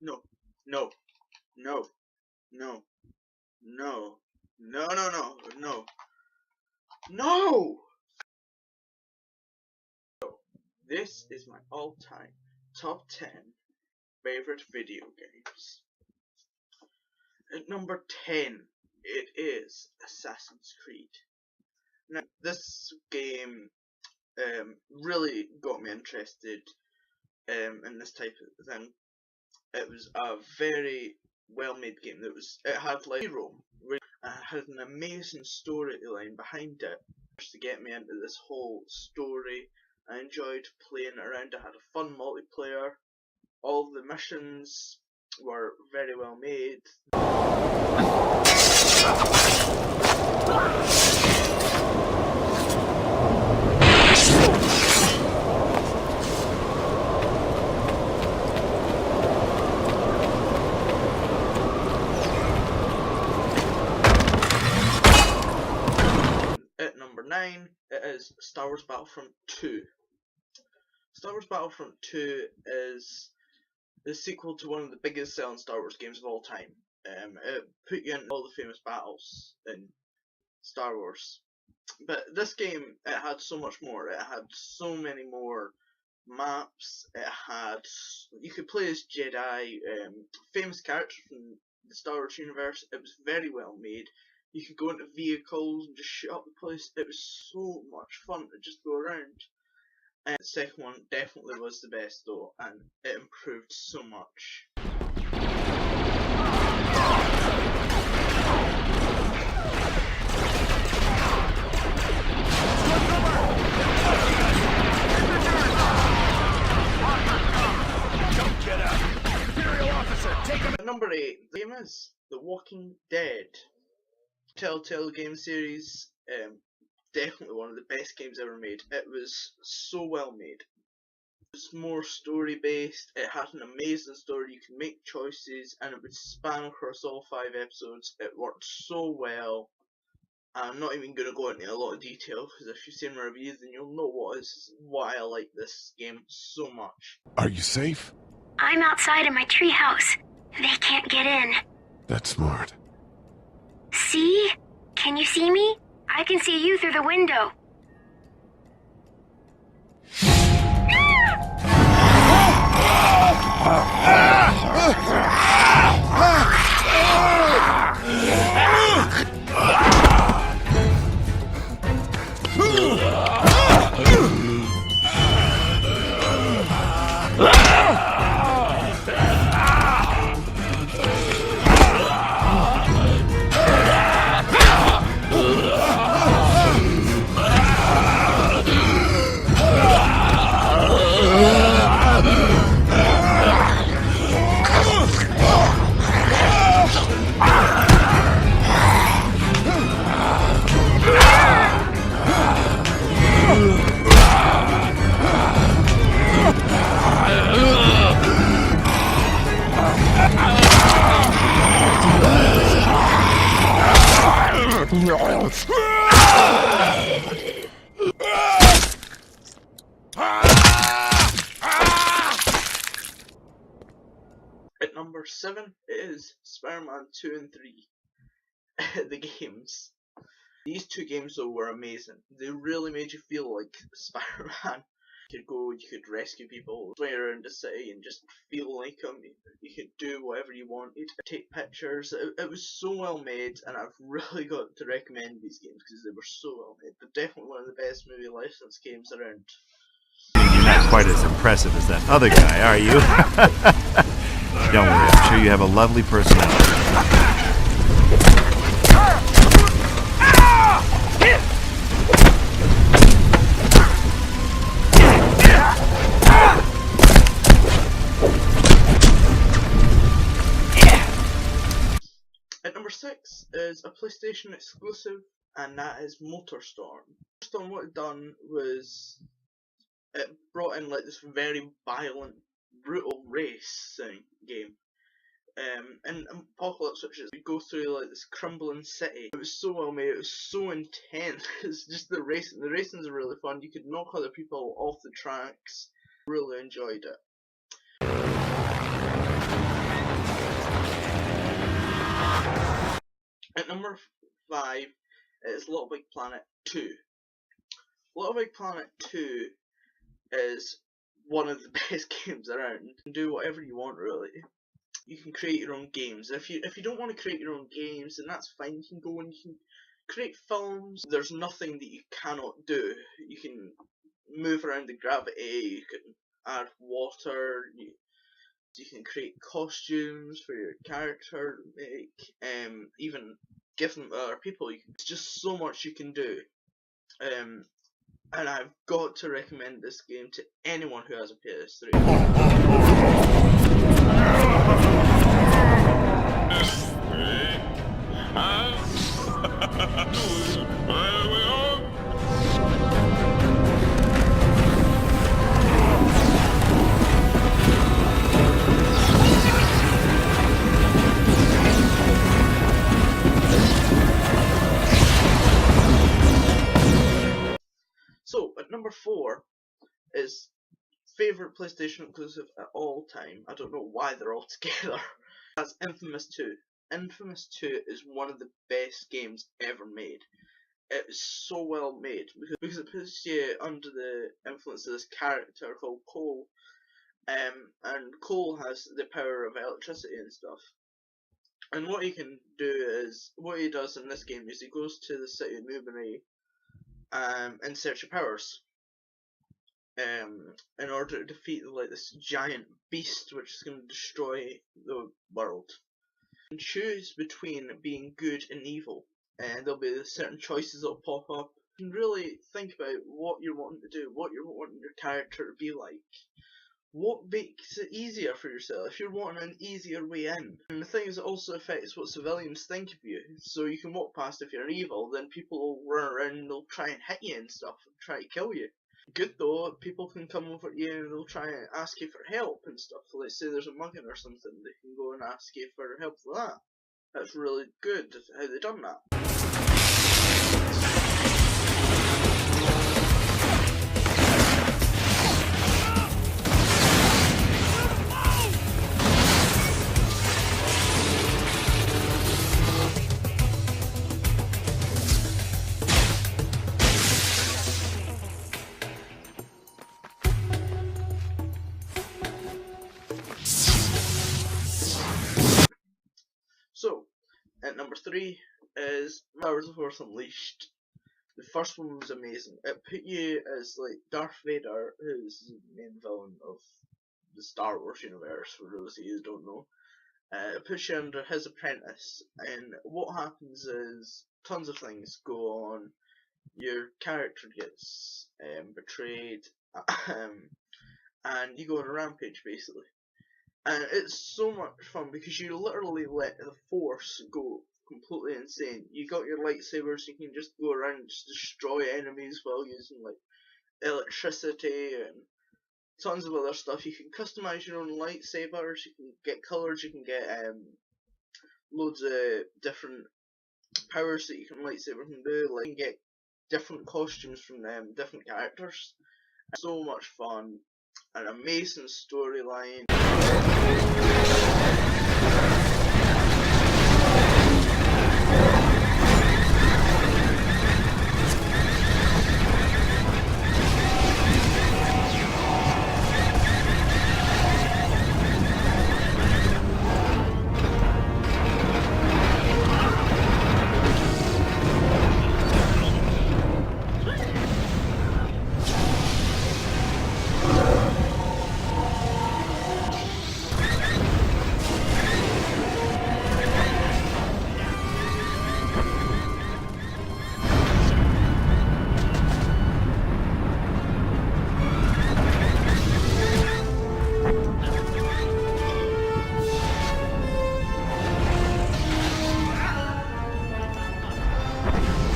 No, no, no, no, no, no, no, no, no, no! This is my all-time top 10 favorite video games. At number 10, it is Assassin's Creed. Now, this game really got me interested in this type of thing. It was a very well-made game. It had like Hero, it had an amazing storyline behind it to get me into this whole story. I enjoyed playing around. I had a fun multiplayer. All the missions were very well made. At number 9, it is Star Wars Battlefront 2. Star Wars Battlefront 2 is the sequel to one of the biggest selling Star Wars games of all time. It put you in all the famous battles in Star Wars. But this game, it had so much more. It had so many more maps. You could play as Jedi, famous characters from the Star Wars universe. It was very well made. You could go into vehicles and just shoot up the place. It was so much fun to just go around. And the second one definitely was the best though, and it improved so much. At number 8, the game is The Walking Dead. Telltale game series, definitely one of the best games ever made. It was so well made. It was more story based, it had an amazing story, you could make choices and it would span across all 5 episodes. It worked so well. I'm not even going to go into a lot of detail because if you've seen my reviews then you'll know why I like this game so much. Are you safe? I'm outside in my treehouse. They can't get in. That's smart. See? Can you see me? I can see you through the window. At number 7 is Spider-Man 2 and 3. The games. These 2 games though were amazing. They really made you feel like Spider-Man. You could rescue people, play around the city and just feel like them. You could do whatever you wanted, take pictures. It was so well made and I've really got to recommend these games because they were so well made. They're definitely one of the best movie licensed games around. You're not quite as impressive as that other guy, are you? Don't worry, I'm sure you have a lovely personality. At number 6 is a PlayStation exclusive, and that is MotorStorm. MotorStorm, what it done was it brought in like this very violent, brutal racing game. In Apocalypse, which is we go through like this crumbling city. It was so well made. It was so intense. It's just the racing. The racing's really fun. You could knock other people off the tracks. Really enjoyed it. At number 5 is Little Big Planet 2. Little Big Planet 2 is one of the best games around. You can do whatever you want, really. You can create your own games. If you don't want to create your own games, then that's fine. You can go and you can create films. There's nothing that you cannot do. You can move around the gravity. You can add water. You can create costumes for your character. Even give them to other people. It's just so much you can do. And I've got to recommend this game to anyone who has a PS3. So, at number 4 is favourite PlayStation exclusive at all time. I don't know why they're all together. That's Infamous 2. Infamous 2 is one of the best games ever made. It is so well made because it puts you under the influence of this character called Cole. And Cole has the power of electricity and stuff. And what he can do is, what he does in this game is he goes to the city of Newbury in search of powers. In order to defeat this giant beast which is going to destroy the world. You can choose between being good and evil, and there'll be certain choices that'll pop up. You can really think about what you're wanting to do, what you're wanting your character to be like. What makes it easier for yourself if you're wanting an easier way in. And the thing is, it also affects what civilians think of you. So you can walk past if you're evil, then people will run around and they'll try and hit you and stuff and try to kill you. Good though, people can come over to you and they'll try and ask you for help and stuff. Let's say there's a mugging or something, they can go and ask you for help for that. That's really good how they done that. So, at number 3 is Powers of Force Unleashed. The first one was amazing. It put you as Darth Vader, who's the main villain of the Star Wars universe, for those of you who don't know. It puts you under his apprentice, and what happens is tons of things go on. Your character gets betrayed, and you go on a rampage basically. And it's so much fun because you literally let the Force go completely insane. You got your lightsabers, you can just go around and just destroy enemies while using electricity and tons of other stuff. You can customize your own lightsabers, you can get colours, you can get loads of different powers that you can lightsaber can do. You can get different costumes from different characters. So much fun, an amazing storyline.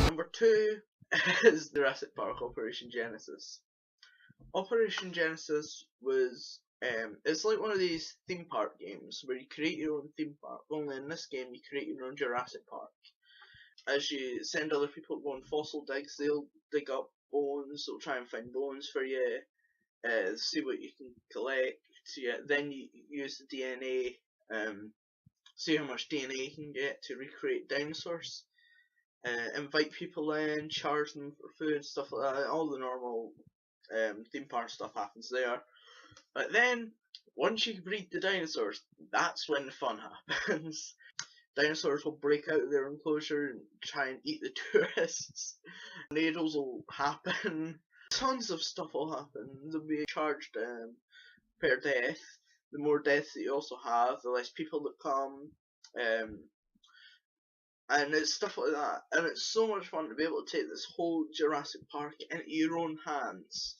Number 2 is Jurassic Park Operation Genesis. Operation Genesis was it's like one of these theme park games where you create your own theme park. Only in this game you create your own Jurassic Park. As you send other people to go on fossil digs, they'll dig up bones, they'll try and find bones for you, see what you can collect. Then you use the DNA see how much DNA you can get to recreate dinosaurs. Invite people in, charge them for food, stuff like that. All the normal theme park stuff happens there. But then, once you breed the dinosaurs, that's when the fun happens. Dinosaurs will break out of their enclosure and try and eat the tourists. Tornadoes will happen. Tons of stuff will happen. They'll be charged per death. The more deaths that you also have, the less people that come. And it's stuff like that. And it's so much fun to be able to take this whole Jurassic Park into your own hands.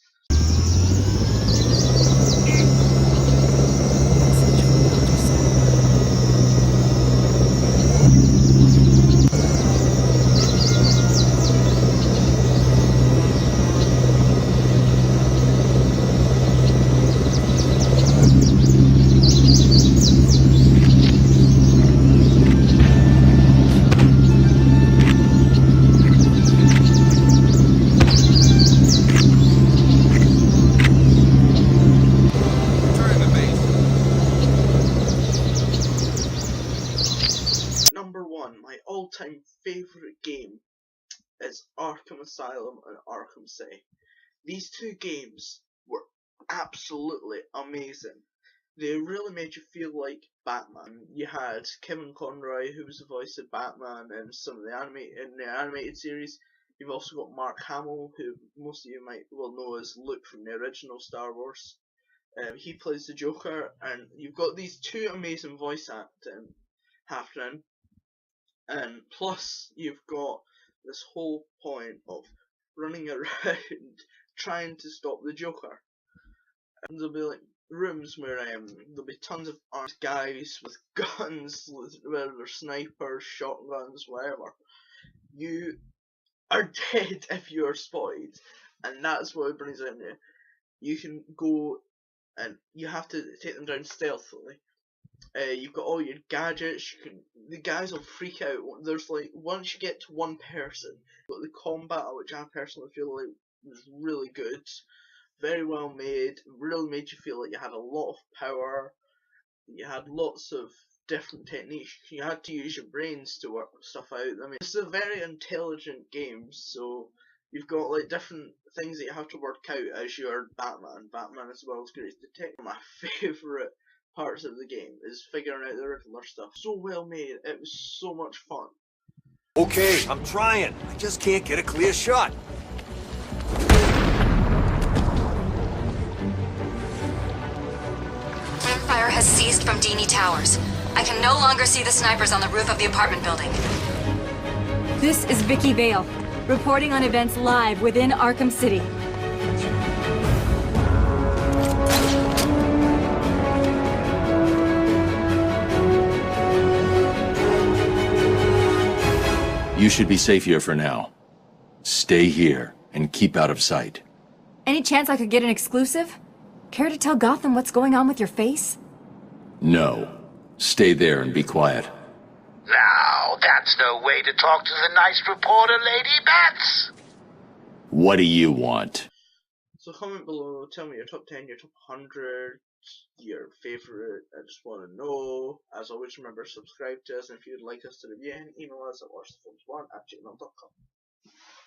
Number one, my all-time favourite game is Arkham Asylum and Arkham City. These two games were absolutely amazing. They really made you feel like Batman. You had Kevin Conroy, who was the voice of Batman in some of the animated series. You've also got Mark Hamill, who most of you might well know as Luke from the original Star Wars. He plays the Joker, and you've got these two amazing voice acting happening. And plus, you've got this whole point of running around trying to stop the Joker. And there'll be like rooms where there'll be tons of armed guys with guns, whether they're snipers, shotguns, whatever. You are dead if you are spotted, and that's what it brings in you. You can go, and you have to take them down stealthily. You've got all your gadgets. The guys will freak out. There's like, once you get to one person, but the combat, which I personally feel like was really good, very well made, really made you feel like you had a lot of power. You had lots of different techniques. You had to use your brains to work stuff out. I mean, it's a very intelligent game, so you've got like different things that you have to work out as you're Batman. Batman is the world's greatest detective. My favourite parts of the game is figuring out the Riddler stuff. So well made, it was so much fun. Okay, I'm trying. I just can't get a clear shot. Fire has ceased from Dini Towers. I can no longer see the snipers on the roof of the apartment building. This is Vicky Vale, reporting on events live within Arkham City. You should be safe here for now. Stay here and keep out of sight. Any chance I could get an exclusive? Care to tell Gotham what's going on with your face? No. Stay there and be quiet. Now, that's no way to talk to the nice reporter, Lady Bats. What do you want? So comment below, tell me your top 10, your top 100, your favourite, I just want to know. As always, remember, subscribe to us, and if you'd like us to review, email us at watchthefilms1@gmail.com.